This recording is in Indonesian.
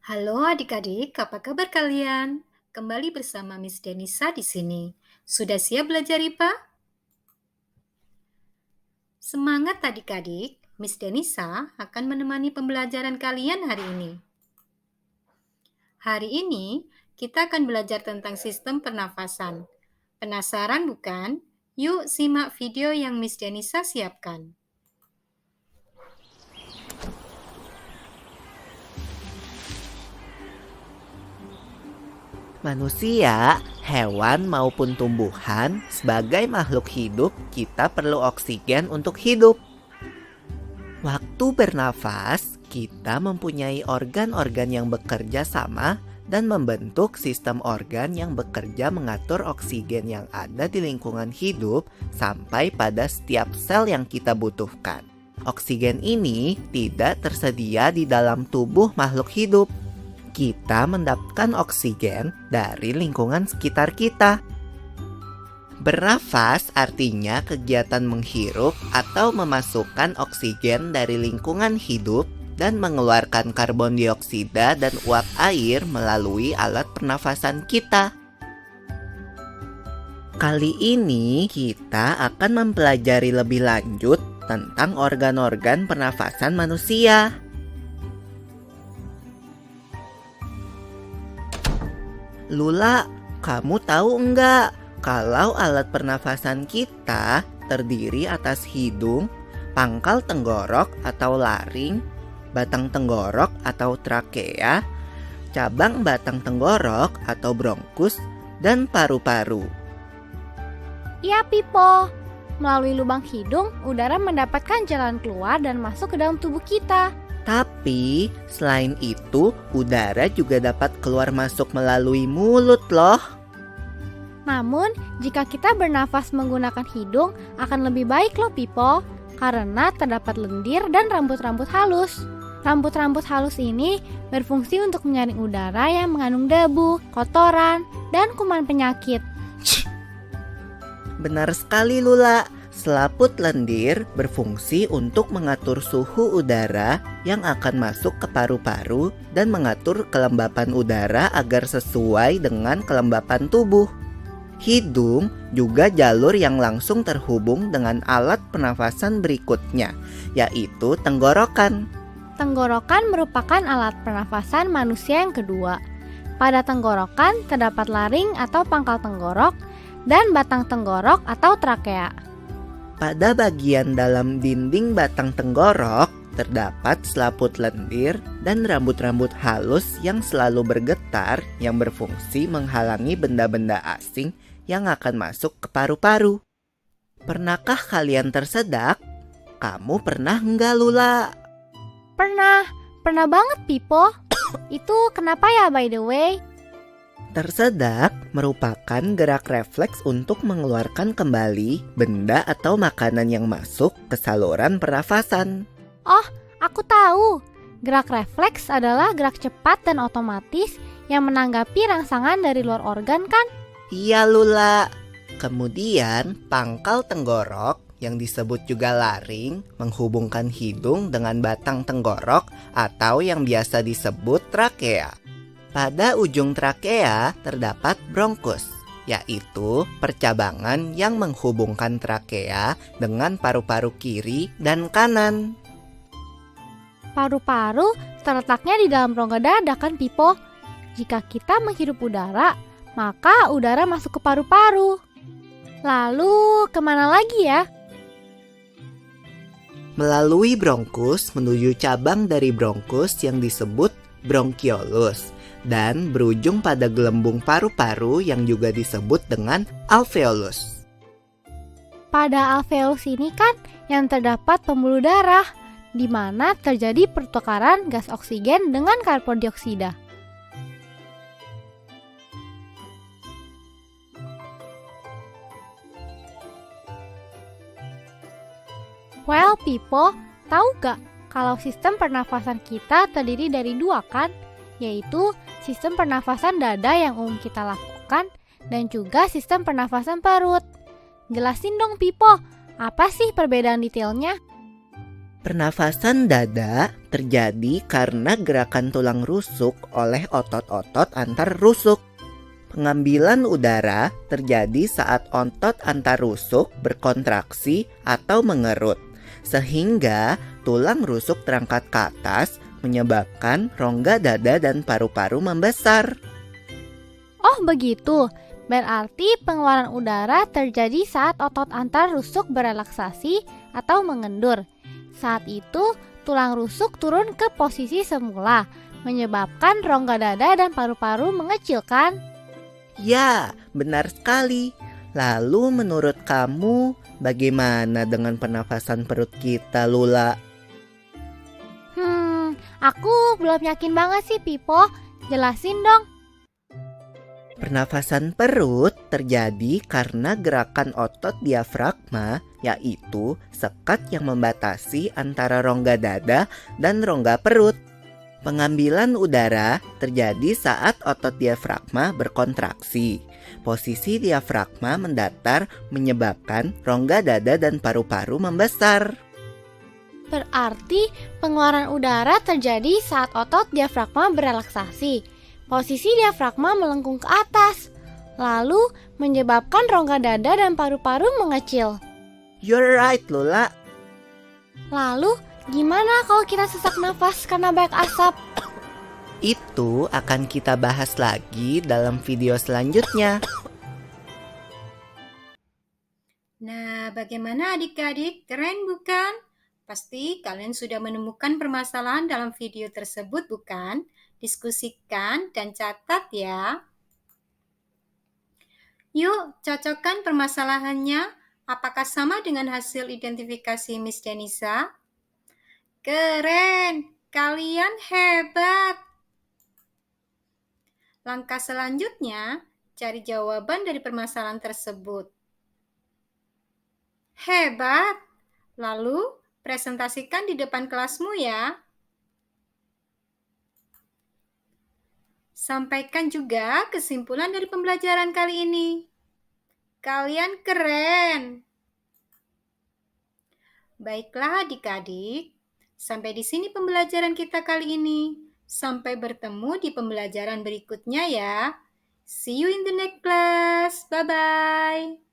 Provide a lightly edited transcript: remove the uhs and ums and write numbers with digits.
Halo adik-adik, apa kabar kalian? Kembali bersama Miss Denisa di sini. Sudah siap belajar IPA? Semangat adik-adik, Miss Denisa akan menemani pembelajaran kalian hari ini. Hari ini kita akan belajar tentang sistem pernafasan. Penasaran bukan? Yuk simak video yang Miss Denisa siapkan. Manusia, hewan maupun tumbuhan, sebagai makhluk hidup, kita perlu oksigen untuk hidup. Waktu bernafas, kita mempunyai organ-organ yang bekerja sama dan membentuk sistem organ yang bekerja mengatur oksigen yang ada di lingkungan hidup sampai pada setiap sel yang kita butuhkan. Oksigen ini tidak tersedia di dalam tubuh makhluk hidup. Kita mendapatkan oksigen dari lingkungan sekitar kita. Bernafas artinya kegiatan menghirup atau memasukkan oksigen dari lingkungan hidup dan mengeluarkan karbon dioksida dan uap air melalui alat pernafasan kita. Kali ini kita akan mempelajari lebih lanjut tentang organ-organ pernafasan manusia. Lula, kamu tahu enggak kalau alat pernafasan kita terdiri atas hidung, pangkal tenggorok atau laring, batang tenggorok atau trakea, cabang batang tenggorok atau bronkus, dan paru-paru. Iya, Pipo. Melalui lubang hidung, udara mendapatkan jalan keluar dan masuk ke dalam tubuh kita. Tapi, selain itu, udara juga dapat keluar masuk melalui mulut loh. Namun, jika kita bernafas menggunakan hidung, akan lebih baik loh, Pipo. Karena terdapat lendir dan rambut-rambut halus. Rambut-rambut halus ini berfungsi untuk menyaring udara yang mengandung debu, kotoran, dan kuman penyakit. Benar sekali, Lula. Selaput lendir berfungsi untuk mengatur suhu udara yang akan masuk ke paru-paru dan mengatur kelembapan udara agar sesuai dengan kelembapan tubuh. Hidung juga jalur yang langsung terhubung dengan alat pernafasan berikutnya, yaitu tenggorokan. Tenggorokan merupakan alat pernafasan manusia yang kedua. Pada tenggorokan terdapat laring atau pangkal tenggorok dan batang tenggorok atau trakea. Pada bagian dalam dinding batang tenggorok terdapat selaput lendir dan rambut-rambut halus yang selalu bergetar yang berfungsi menghalangi benda-benda asing yang akan masuk ke paru-paru. Pernahkah kalian tersedak? Kamu pernah enggak, Lula? Pernah banget, Pipo. Itu kenapa ya, by the way? Tersedak merupakan gerak refleks untuk mengeluarkan kembali benda atau makanan yang masuk ke saluran pernafasan. Oh, aku tahu. Gerak refleks adalah gerak cepat dan otomatis yang menanggapi rangsangan dari luar organ kan? Iya, Lula. Kemudian pangkal tenggorok yang disebut juga laring menghubungkan hidung dengan batang tenggorok atau yang biasa disebut trakea. Pada ujung trakea terdapat bronkus, yaitu percabangan yang menghubungkan trakea dengan paru-paru kiri dan kanan. Paru-paru terletaknya di dalam rongga dada kan, Pipo? Jika kita menghirup udara, maka udara masuk ke paru-paru. Lalu kemana lagi ya? Melalui bronkus menuju cabang dari bronkus yang disebut bronkiolus dan berujung pada gelembung paru-paru yang juga disebut dengan alveolus. Pada alveolus ini kan yang terdapat pembuluh darah, di mana terjadi pertukaran gas oksigen dengan karbon dioksida. Well, Pipo, tahu gak kalau sistem pernafasan kita terdiri dari dua kan? Yaitu sistem pernafasan dada yang umum kita lakukan dan juga sistem pernafasan perut. Jelasin dong, Pipo, apa sih perbedaan detailnya? Pernafasan dada terjadi karena gerakan tulang rusuk oleh otot-otot antar rusuk. Pengambilan udara terjadi saat otot antar rusuk berkontraksi atau mengerut, sehingga tulang rusuk terangkat ke atas menyebabkan rongga dada dan paru-paru membesar. Oh begitu, berarti pengeluaran udara terjadi saat otot antar rusuk berelaksasi atau mengendur. Saat itu, tulang rusuk turun ke posisi semula, menyebabkan rongga dada dan paru-paru mengecilkan. Ya, benar sekali. Lalu menurut kamu, bagaimana dengan pernafasan perut kita, Lula? Aku belum yakin banget sih, Pipo. Jelasin dong. Pernafasan perut terjadi karena gerakan otot diafragma, yaitu sekat yang membatasi antara rongga dada dan rongga perut. Pengambilan udara terjadi saat otot diafragma berkontraksi. Posisi diafragma mendatar menyebabkan rongga dada dan paru-paru membesar. Berarti pengeluaran udara terjadi saat otot diafragma berelaksasi. Posisi diafragma melengkung ke atas, lalu menyebabkan rongga dada dan paru-paru mengecil. You're right, Lula. Lalu, gimana kalau kita sesak nafas karena banyak asap? Itu akan kita bahas lagi dalam video selanjutnya. Nah, bagaimana adik-adik? Keren bukan? Pasti kalian sudah menemukan permasalahan dalam video tersebut, bukan? Diskusikan dan catat ya. Yuk, cocokkan permasalahannya. Apakah sama dengan hasil identifikasi Miss Denisa? Keren, kalian hebat. Langkah selanjutnya, cari jawaban dari permasalahan tersebut. Hebat. Lalu, presentasikan di depan kelasmu ya. Sampaikan juga kesimpulan dari pembelajaran kali ini. Kalian keren. Baiklah adik-adik, sampai di sini pembelajaran kita kali ini. Sampai bertemu di pembelajaran berikutnya ya. See you in the next class. Bye-bye.